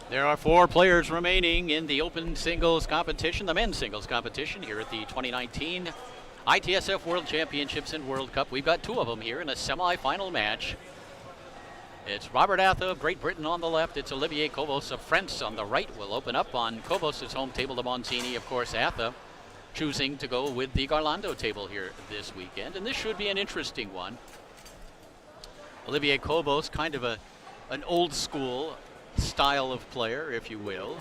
There are 4 players remaining in the open singles competition, the men's singles competition here at the 2019 ITSF World Championships and World Cup. We've got 2 of them here in a semi-final match. It's Robert ATHA of Great Britain on the left. It's Olivier COVOS of France on the right. We'll open up on COVOS' home table, the Bonzini. Of course, ATHA choosing to go with the Garlando table here this weekend. And this should be an interesting one. Olivier COVOS, kind of an old school style of player, if you will.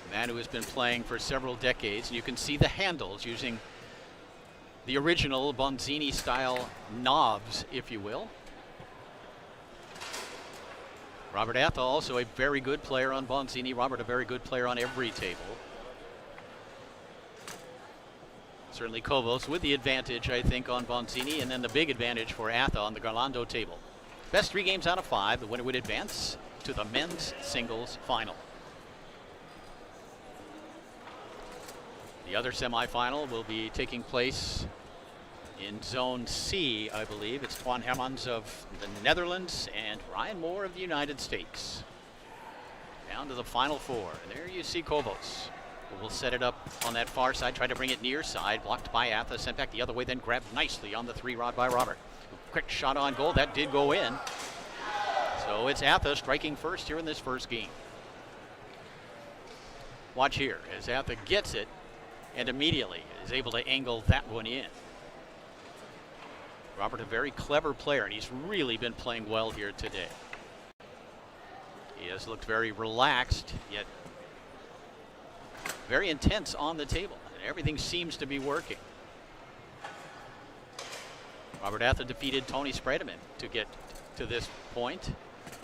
A man who has been playing for several decades. And you can see the handles using the original Bonzini style knobs, if you will. Robert ATHA, also a very good player on Bonzini. Robert, a very good player on every table. Certainly COVOS with the advantage, I think, on Bonzini, and then the big advantage for ATHA on the Garlando table. Best 3 games out of 5. The winner would advance to the men's singles final. The other semifinal will be taking place in Zone C, I believe. It's Twan Hermans of the Netherlands and Ryan Moore of the United States. Down to the final 4. And there you see COVOS. We'll set it up on that far side, try to bring it near side. Blocked by ATHA, sent back the other way, then grabbed nicely on the 3-rod by Robert. Quick shot on goal. That did go in. So it's ATHA striking first here in this first game. Watch here as ATHA gets it and immediately is able to angle that one in. Robert, a very clever player, and he's really been playing well here today. He has looked very relaxed, yet very intense on the table. And everything seems to be working. Robert ATHA defeated Tony Spredeman to get to this point.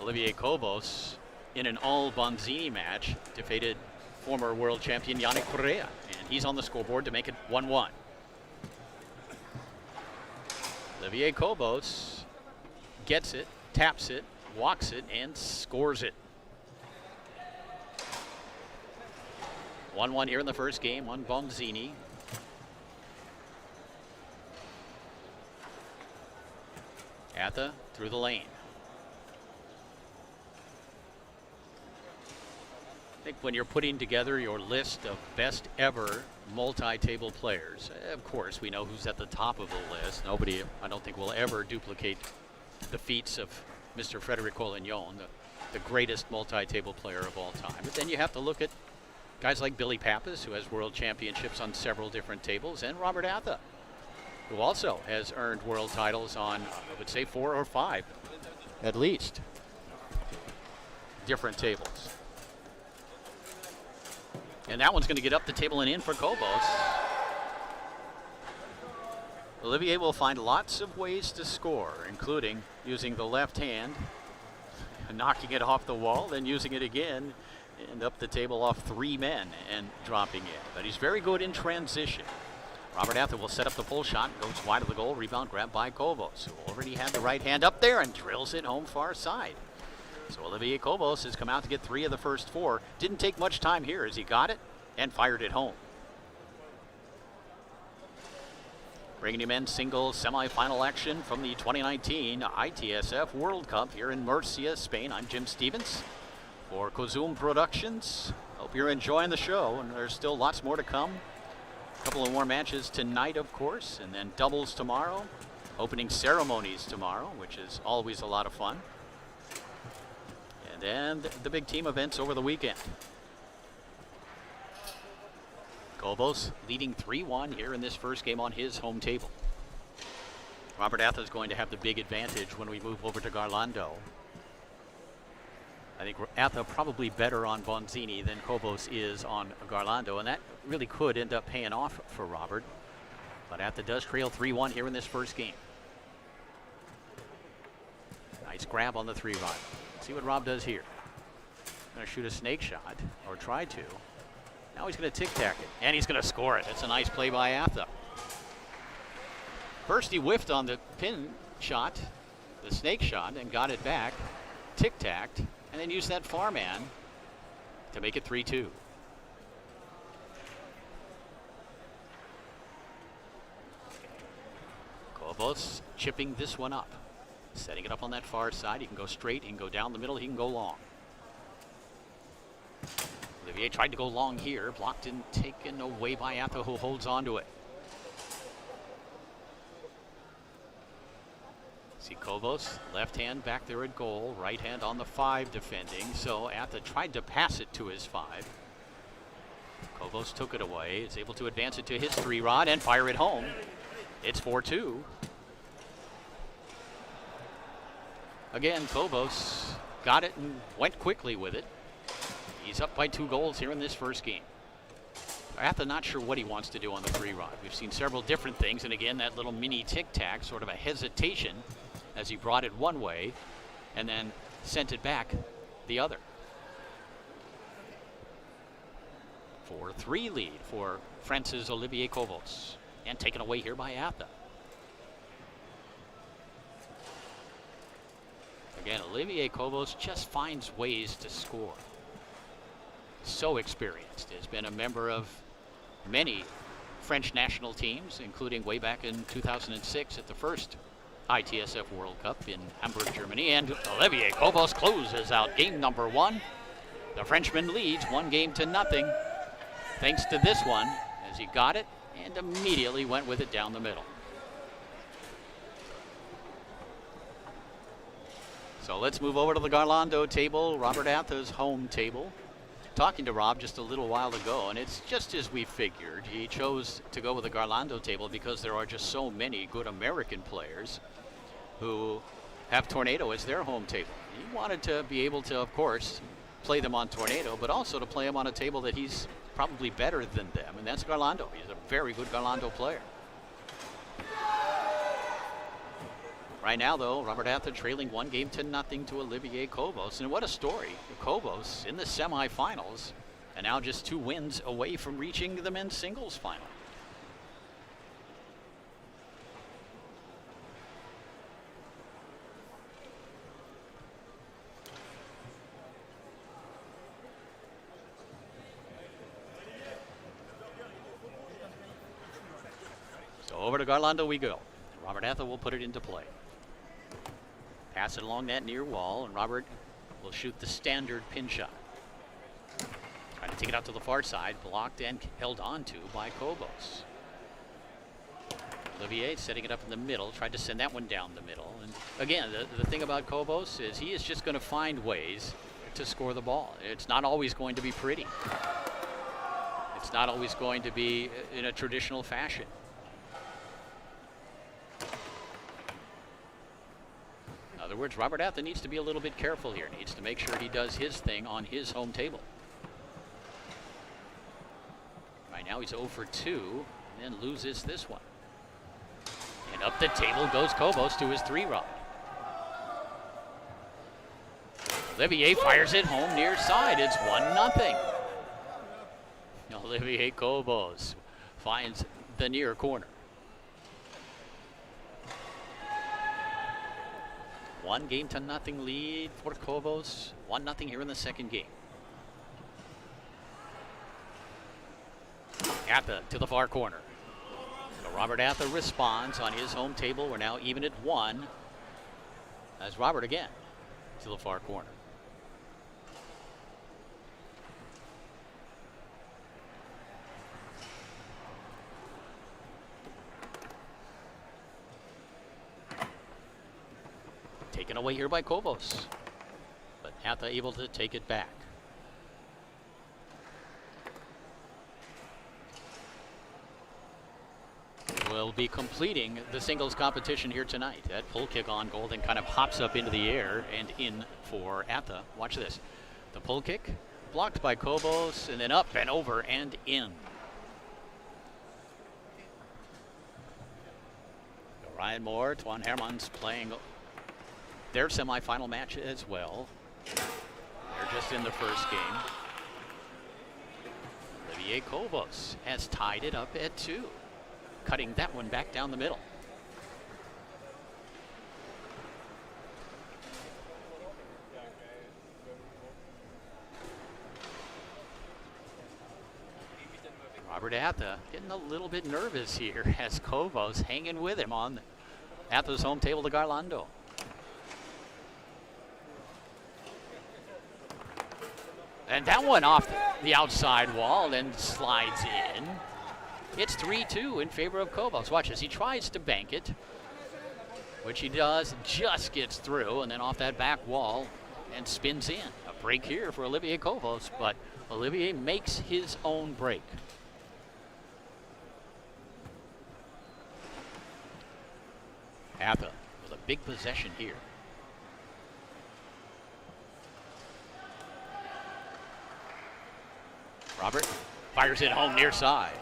Olivier COVOS, in an all Bonzini match, defeated former world champion Yannick Correa, and he's on the scoreboard to make it 1-1. Olivier COVOS gets it, taps it, walks it, and scores it. 1-1 here in the first game on Bonzini. ATHA through the lane. I think when you're putting together your list of best ever multi-table players, of course we know who's at the top of the list. Nobody, I don't think, will ever duplicate the feats of Mr. Frédéric Collignon, the greatest multi-table player of all time. But then you have to look at guys like Billy Pappas, who has world championships on several different tables, and Robert ATHA, who also has earned world titles on, I would say, 4 or 5, at least, different tables. And that one's going to get up the table and in for COVOS. Olivier will find lots of ways to score, including using the left hand, knocking it off the wall, then using it again, and up the table off 3 men and dropping it. But he's very good in transition. Robert ATHA will set up the pull shot, goes wide of the goal, rebound grabbed by COVOS, who already had the right hand up there and drills it home far side. So Olivier COVOS has come out to get 3 of the first 4. Didn't take much time here as he got it and fired it home. Bringing you men's singles semi-final action from the 2019 ITSF World Cup here in Murcia, Spain. I'm Jim Stevens for Kozum Productions. Hope you're enjoying the show, and there's still lots more to come. A couple of more matches tonight, of course, and then doubles tomorrow. Opening ceremonies tomorrow, which is always a lot of fun. And then the big team events over the weekend. COVOS leading 3-1 here in this first game on his home table. Robert ATHA is going to have the big advantage when we move over to Garlando. I think ATHA probably better on Bonzini than COVOS is on Garlando, and that really could end up paying off for Robert. But ATHA does trail 3-1 here in this first game. Nice grab on the 3-rod. See what Rob does here. Going to shoot a snake shot, or try to. Now he's going to tic-tac it, and he's going to score it. It's a nice play by ATHA. First he whiffed on the pin shot, the snake shot, and got it back, tic-tacked, and then used that far man to make it 3-2. COVOS chipping this one up. Setting it up on that far side. He can go straight, he can go down the middle, he can go long. Olivier tried to go long here, blocked and taken away by ATHA, who holds on to it. See COVOS, left hand back there at goal, right hand on the 5 defending. So ATHA tried to pass it to his 5. COVOS took it away, is able to advance it to his 3-rod and fire it home. It's 4-2. Again, COVOS got it and went quickly with it. He's up by 2 goals here in this first game. ATHA not sure what he wants to do on the 3-rod. We've seen several different things, and again, that little mini tic-tac, sort of a hesitation as he brought it one way and then sent it back the other. 4-3 lead for France's Olivier COVOS, and taken away here by ATHA. Again, Olivier COVOS just finds ways to score. So experienced, has been a member of many French national teams, including way back in 2006 at the first ITSF World Cup in Hamburg, Germany. And Olivier COVOS closes out game number 1. The Frenchman leads 1-0. Thanks to this one, as he got it and immediately went with it down the middle. So let's move over to the Garlando table, Robert ATHA's home table. Talking to Rob just a little while ago, and it's just as we figured. He chose to go with the Garlando table because there are just so many good American players who have Tornado as their home table. He wanted to be able to, of course, play them on Tornado, but also to play them on a table that he's probably better than them, and that's Garlando. He's a very good Garlando player. Right now, though, Robert ATHA trailing 1-0 to Olivier COVOS. And what a story. COVOS in the semifinals, and now just 2 wins away from reaching the men's singles final. So over to Garlando we go. Robert ATHA will put it into play. Pass it along that near wall, and Robert will shoot the standard pin shot. Trying to take it out to the far side, blocked and held on to by COVOS. Olivier setting it up in the middle, tried to send that one down the middle. And again, the thing about COVOS is he is just going to find ways to score the ball. It's not always going to be pretty. It's not always going to be in a traditional fashion. In other words, Robert ATHA needs to be a little bit careful here. Needs to make sure he does his thing on his home table. Right now he's 0 for 2 and then loses this one. And up the table goes COVOS to his 3-rod. Olivier fires it home near side. It's 1-0. Olivier COVOS finds the near corner. 1-0 lead for COVOS. 1-0 here in the second game. ATHA to the far corner. So Robert ATHA responds on his home table. We're now even at 1. As Robert again to the far corner. Taken away here by COVOS, but ATHA able to take it back. Will be completing the singles competition here tonight. That pull kick on goal then kind of hops up into the air and in for ATHA. Watch this. The pull kick blocked by COVOS and then up and over and in. Ryan Moore, Twan Hermans playing their semifinal match as well. They're just in the first game. Olivier COVOS has tied it up at 2, cutting that one back down the middle. Robert ATHA getting a little bit nervous here as COVOS hanging with him on ATHA's home table to Garlando. And that one off the outside wall and slides in. It's 3-2 in favor of COVOS. Watch as he tries to bank it, which he does, just gets through, and then off that back wall and spins in. A break here for Olivier COVOS, but Olivier makes his own break. ATHA with a big possession here. Robert fires it home near side.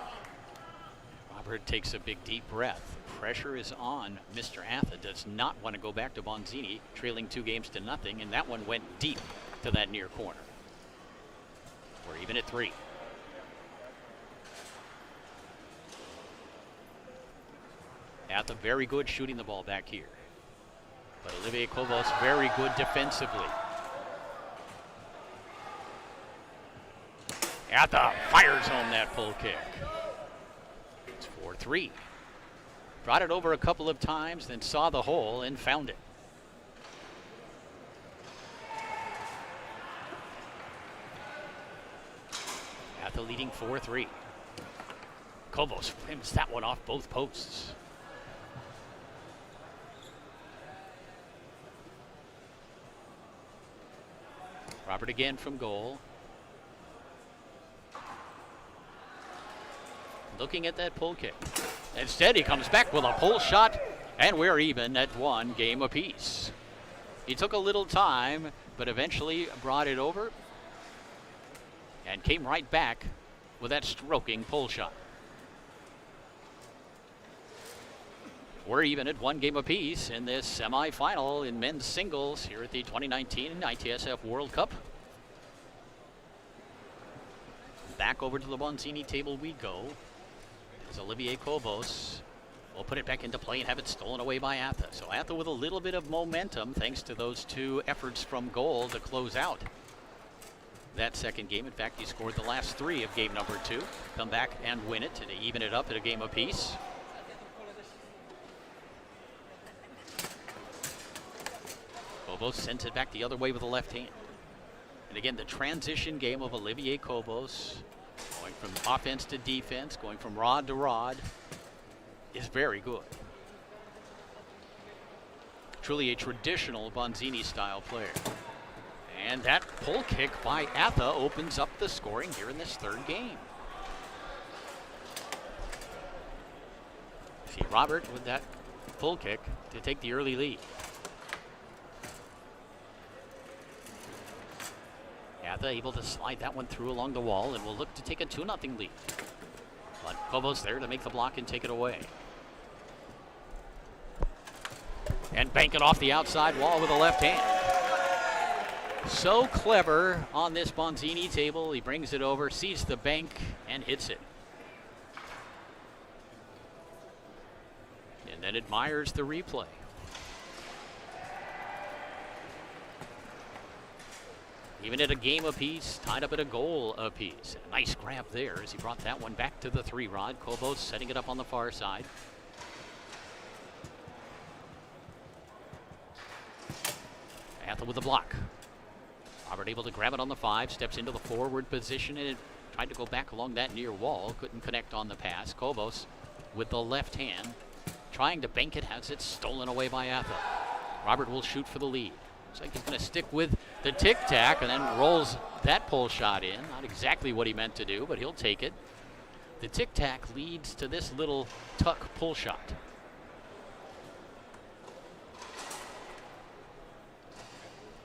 Robert takes a big deep breath. Pressure is on Mr. ATHA. Does not want to go back to Bonzini, trailing 2-0, and that one went deep to that near corner. We're even at 3. ATHA very good shooting the ball back here. But Olivier COVOS very good defensively. ATHA fires home that pull kick. It's 4-3. Brought it over a couple of times, then saw the hole and found it. ATHA leading 4-3. COVOS rims that one off both posts. Robert again from goal. Looking at that pull kick. Instead, he comes back with a pull shot, and we're even at 1 game apiece. He took a little time, but eventually brought it over and came right back with that stroking pull shot. We're even at 1 game apiece in this semifinal in men's singles here at the 2019 ITSF World Cup. Back over to the Bonzini table we go. As Olivier COVOS will put it back into play and have it stolen away by ATHA. So ATHA with a little bit of momentum thanks to those 2 efforts from goal to close out that second game. In fact, he scored the last 3 of game number 2. Come back and win it to even it up at a game apiece. COVOS sends it back the other way with the left hand. And again, the transition game of Olivier COVOS, going from offense to defense, going from rod to rod, is very good. Truly a traditional Bonzini-style player. And that pull kick by ATHA opens up the scoring here in this 3rd game. See Robert with that pull kick to take the early lead. ATHA able to slide that one through along the wall, and will look to take a 2-0 lead. But COVOS there to make the block and take it away. And bank it off the outside wall with a left hand. So clever on this Bonzini table. He brings it over, sees the bank, and hits it. And then admires the replay. Even at a game apiece, tied up at a goal apiece. A nice grab there as he brought that one back to the 3-rod. COVOS setting it up on the far side. ATHA with the block. Robert able to grab it on the 5, steps into the forward position and tried to go back along that near wall. Couldn't connect on the pass. COVOS with the left hand, trying to bank it, has it stolen away by ATHA. Robert will shoot for the lead. Looks like he's going to stick with the tic-tac and then rolls that pull shot in. Not exactly what he meant to do, but he'll take it. The tic-tac leads to this little tuck pull shot.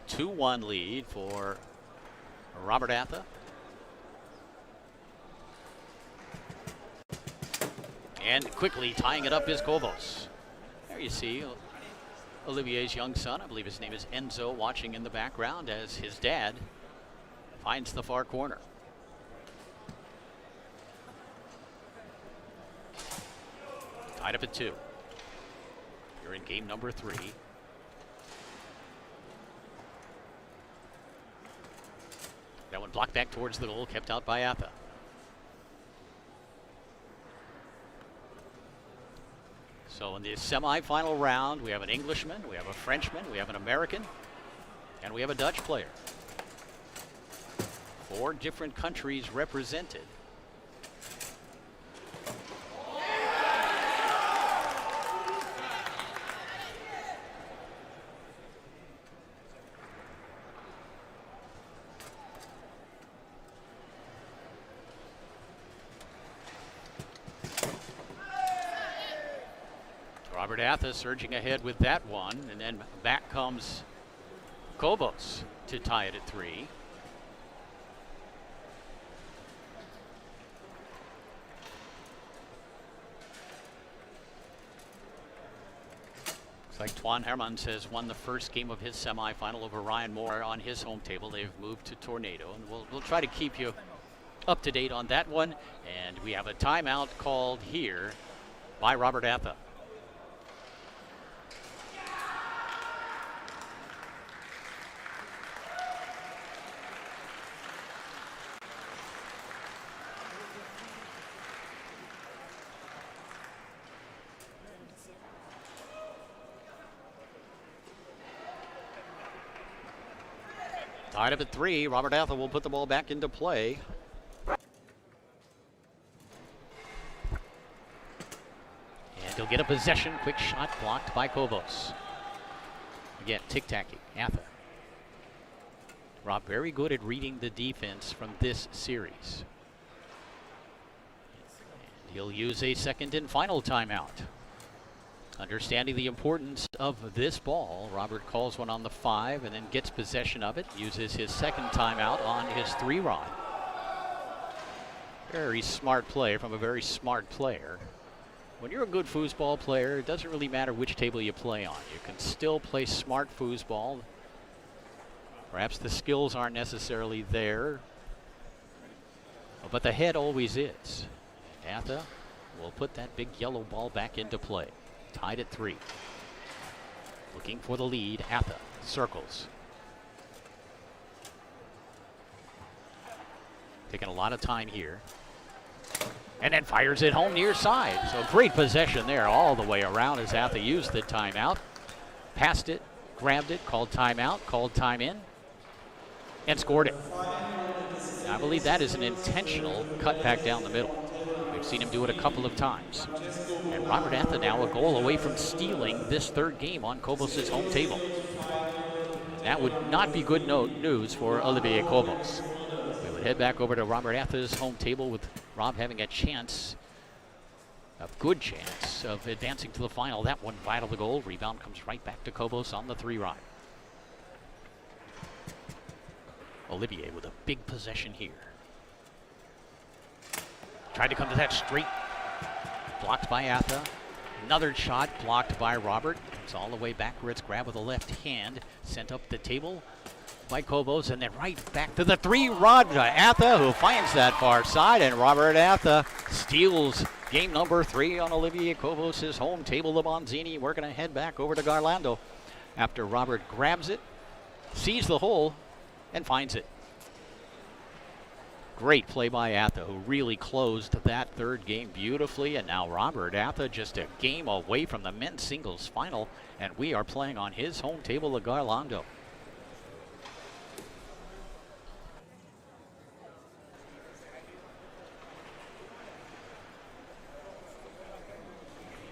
A 2-1 lead for Robert ATHA. And quickly tying it up is COVOS. There you see Olivier's young son, I believe his name is Enzo, watching in the background as his dad finds the far corner. Tied up at 2. You're in game number 3. That one blocked back towards the goal, kept out by ATHA. So in the semifinal round, we have an Englishman, we have a Frenchman, we have an American, and we have a Dutch player. 4 different countries represented. Robert ATHA surging ahead with that one, and then back comes COVOS to tie it at 3. Looks like Tuan Hermans has won the first game of his semifinal over Ryan Moore on his home table. They've moved to Tornado, and we'll try to keep you up to date on that one. And we have a timeout called here by Robert ATHA. Tied up at 3. Robert ATHA will put the ball back into play. And he'll get a possession. Quick shot blocked by COVOS. Again, tic-tacking. ATHA. Rob very good at reading the defense from this series. And he'll use a second and final timeout. Understanding the importance of this ball, Robert calls one on the 5 and then gets possession of it, uses his second timeout on his 3-rod. Very smart play from a very smart player. When you're a good foosball player, it doesn't really matter which table you play on. You can still play smart foosball. Perhaps the skills aren't necessarily there, but the head always is. ATHA will put that big yellow ball back into play. Tied at 3. Looking for the lead. ATHA circles. Taking a lot of time here. And then fires it home near side. So great possession there all the way around as ATHA used the timeout. Passed it, grabbed it, called timeout, called time in, and scored it. I believe that is an intentional cut back down the middle. We've seen him do it a couple of times. And Robert ATHA now a goal away from stealing this 3rd game on COVOS' home table. That would not be good news for Olivier COVOS. We would head back over to Robert ATHA's home table with Rob having a chance, a good chance, of advancing to the final. That one vital the goal. Rebound comes right back to COVOS on the 3-rod. Olivier with a big possession here. Tried to come to that straight. Blocked by ATHA. Another shot blocked by Robert. It's all the way backwards. Grab with the left hand. Sent up the table by COVOS. And then right back to the 3-rod. ATHA who finds that far side. And Robert ATHA steals game number 3 on Olivier COVOS' home table. The Bonzini working to head back over to Garlando after Robert grabs it, sees the hole, and finds it. Great play by ATHA, who really closed that 3rd game beautifully. And now Robert ATHA just a game away from the men's singles final. And we are playing on his home table of Garlando.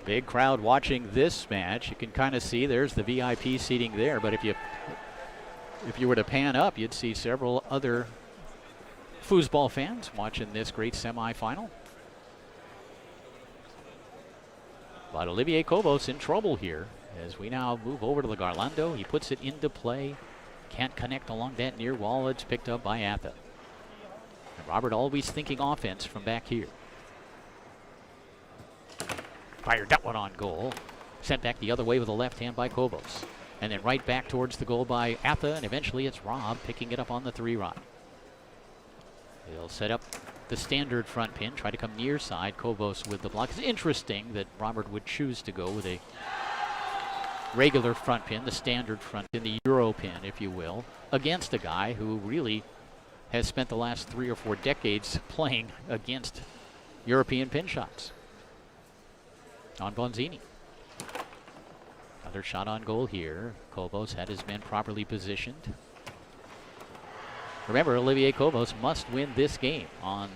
Big crowd watching this match. You can kind of see there's the VIP seating there. But if you were to pan up, you'd see several other foosball fans watching this great semifinal. But Olivier COVOS in trouble here as we now move over to the Garlando. He puts it into play. Can't connect along that near wall. It's picked up by ATHA. And Robert always thinking offense from back here. Fired that one on goal. Sent back the other way with the left hand by COVOS. And then right back towards the goal by ATHA. And eventually it's Rob picking it up on the 3-rod. He'll set up the standard front pin, try to come near side. COVOS with the block. It's interesting that Robert would choose to go with a regular front pin, the standard front pin, the Euro pin, if you will, against a guy who really has spent the last 3 or 4 decades playing against European pin shots. On Bonzini. Another shot on goal here. COVOS had his men properly positioned. Remember, Olivier COVOS must win this game on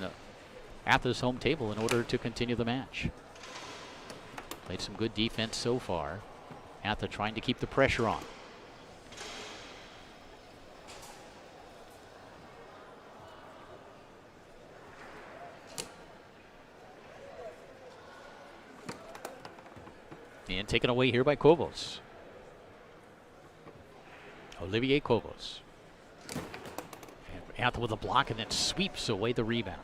ATHA's home table in order to continue the match. Played some good defense so far. ATHA trying to keep the pressure on. And taken away here by COVOS. Olivier COVOS. And ATHA with a block and then sweeps away the rebound.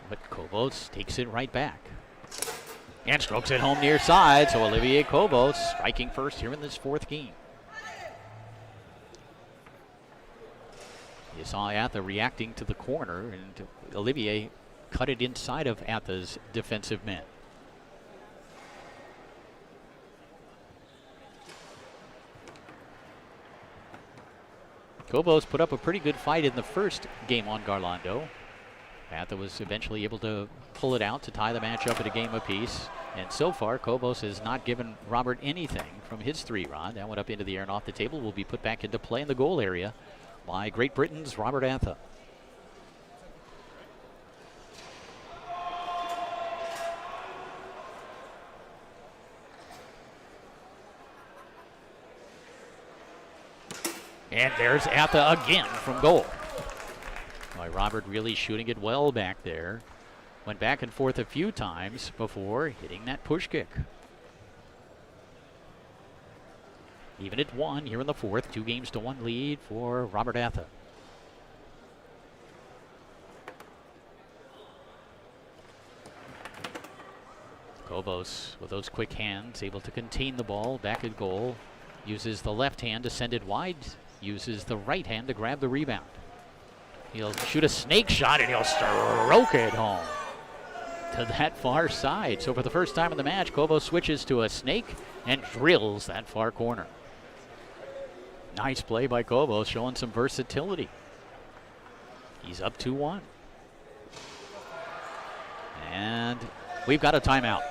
But COVOS takes it right back. And strokes it home near side, so Olivier COVOS striking first here in this fourth game. You saw ATHA reacting to the corner, and Olivier cut it inside of ATHA's defensive men. COVOS put up a pretty good fight in the first game on Garlando. ATHA was eventually able to pull it out to tie the match up at a game apiece. And so far, COVOS has not given Robert anything from his 3-rod. That went up into the air and off the table. Will be put back into play in the goal area by Great Britain's Robert ATHA. And there's ATHA again from goal. Boy, Robert really shooting it well back there. Went back and forth a few times before hitting that push kick. Even at 1 here in the fourth. 2-1 lead for Robert ATHA. COVOS with those quick hands, able to contain the ball back at goal. Uses the left hand to send it wide. Uses the right hand to grab the rebound. He'll shoot a snake shot and he'll stroke it home to that far side. So for the first time in the match, COVOS switches to a snake and drills that far corner. Nice play by COVOS, showing some versatility. He's up 2-1. And we've got a timeout.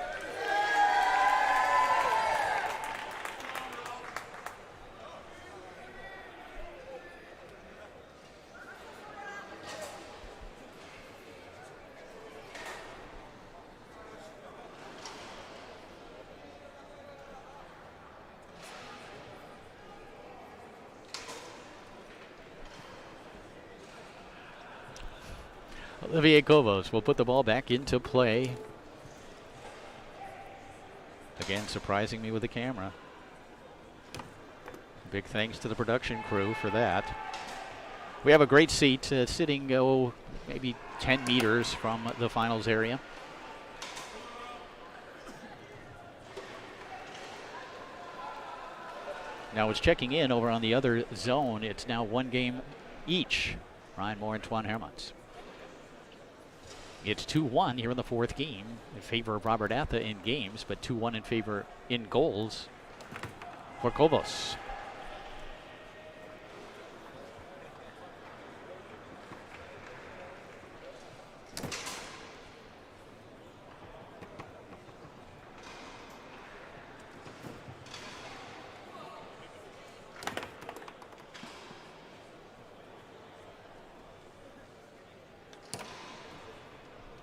Olivier COVOS will put the ball back into play. Again, surprising me with the camera. Big thanks to the production crew for that. We have a great seat sitting maybe 10 meters from the finals area. Now it's checking in over on the other zone. It's now 1 game each. Ryan Moore and Twan Hermans. It's 2-1 here in the fourth game in favor of Robert ATHA in games, but 2-1 in favor in goals for COVOS.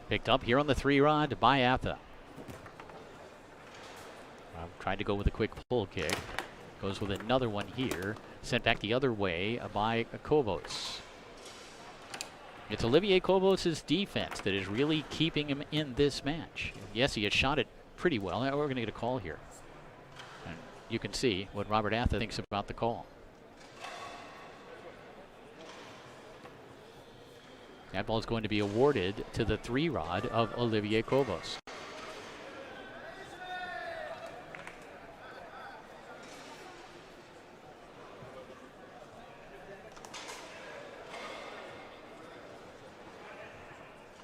Picked up here on the 3-rod by ATHA. Tried to go with a quick pull kick. Goes with another one here. Sent back the other way by COVOS. It's Olivier COVOS' defense that is really keeping him in this match. Yes, he has shot it pretty well. Now we're going to get a call here. And you can see what Robert ATHA thinks about the call. That ball is going to be awarded to the 3-rod of Olivier COVOS.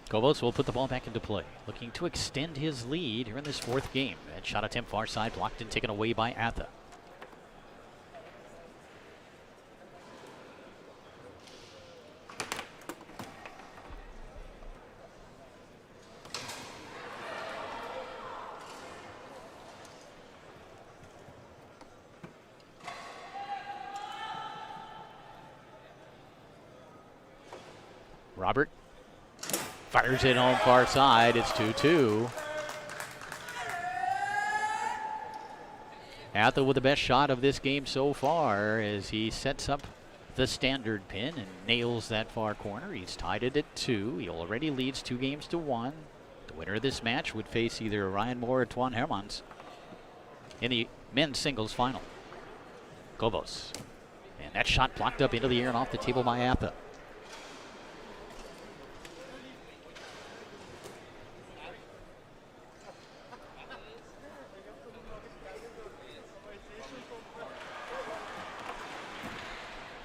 COVOS will put the ball back into play, looking to extend his lead here in this fourth game. That shot attempt far side, blocked and taken away by ATHA. Robert fires it on far side. It's 2-2. ATHA with the best shot of this game so far as he sets up the standard pin and nails that far corner. He's tied it at 2. He already leads 2-1. The winner of this match would face either Ryan Moore or Twan Hermans in the men's singles final. COVOS. And that shot blocked up into the air and off the table by ATHA.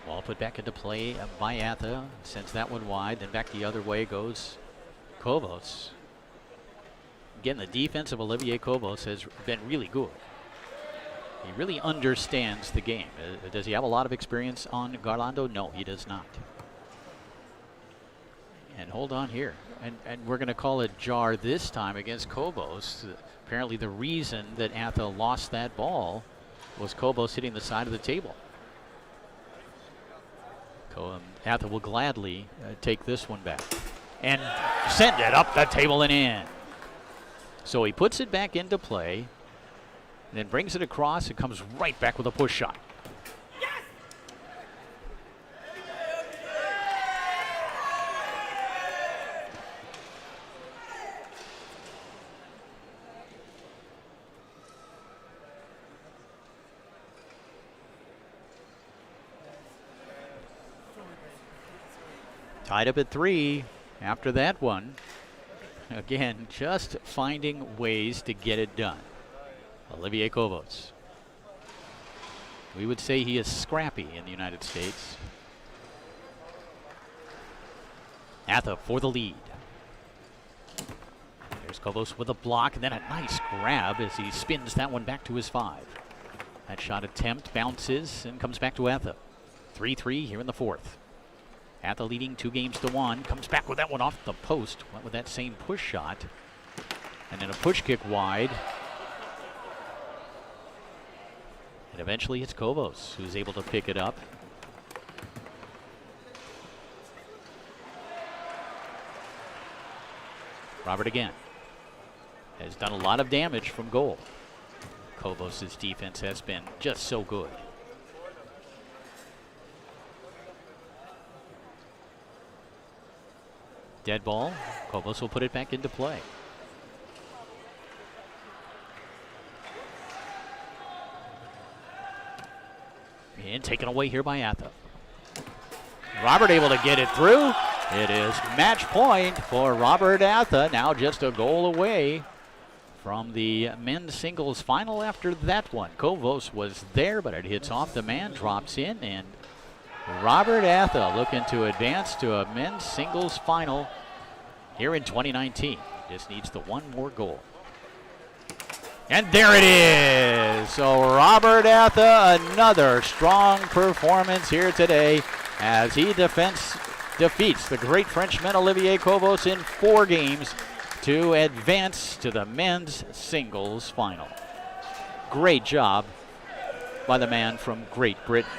Ball put back into play by ATHA. Sends that one wide. Then back the other way goes COVOS. Again, the defense of Olivier COVOS has been really good. He really understands the game. Does he have a lot of experience on Garlando? No, he does not. And hold on here. And we're going to call it jar this time against COVOS. Apparently the reason that ATHA lost that ball was COVOS hitting the side of the table. ATHA will gladly take this one back and send it up the table and in. So he puts it back into play, then brings it across. It comes right back with a push shot. Yes! Tied up at 3 after that one. Again, just finding ways to get it done. Olivier COVOS. We would say he is scrappy in the United States. ATHA for the lead. There's COVOS with a block and then a nice grab as he spins that one back to his 5. That shot attempt bounces and comes back to ATHA. 3-3 here in the 4th. ATHA leading 2-1. Comes back with that one off the post. Went with that same push shot. And then a push kick wide. And eventually it's COVOS who's able to pick it up. Robert again has done a lot of damage from goal. COVOS' defense has been just so good. Dead ball. COVOS will put it back into play. And taken away here by ATHA. Robert able to get it through. It is match point for Robert ATHA. Now just a goal away from the men's singles final after that one. COVOS was there, but it hits off the man, drops in, and Robert ATHA looking to advance to a men's singles final here in 2019. Just needs the one more goal. And there it is. So Robert ATHA, another strong performance here today as he defeats the great Frenchman Olivier COVOS in 4 games to advance to the men's singles final. Great job by the man from Great Britain.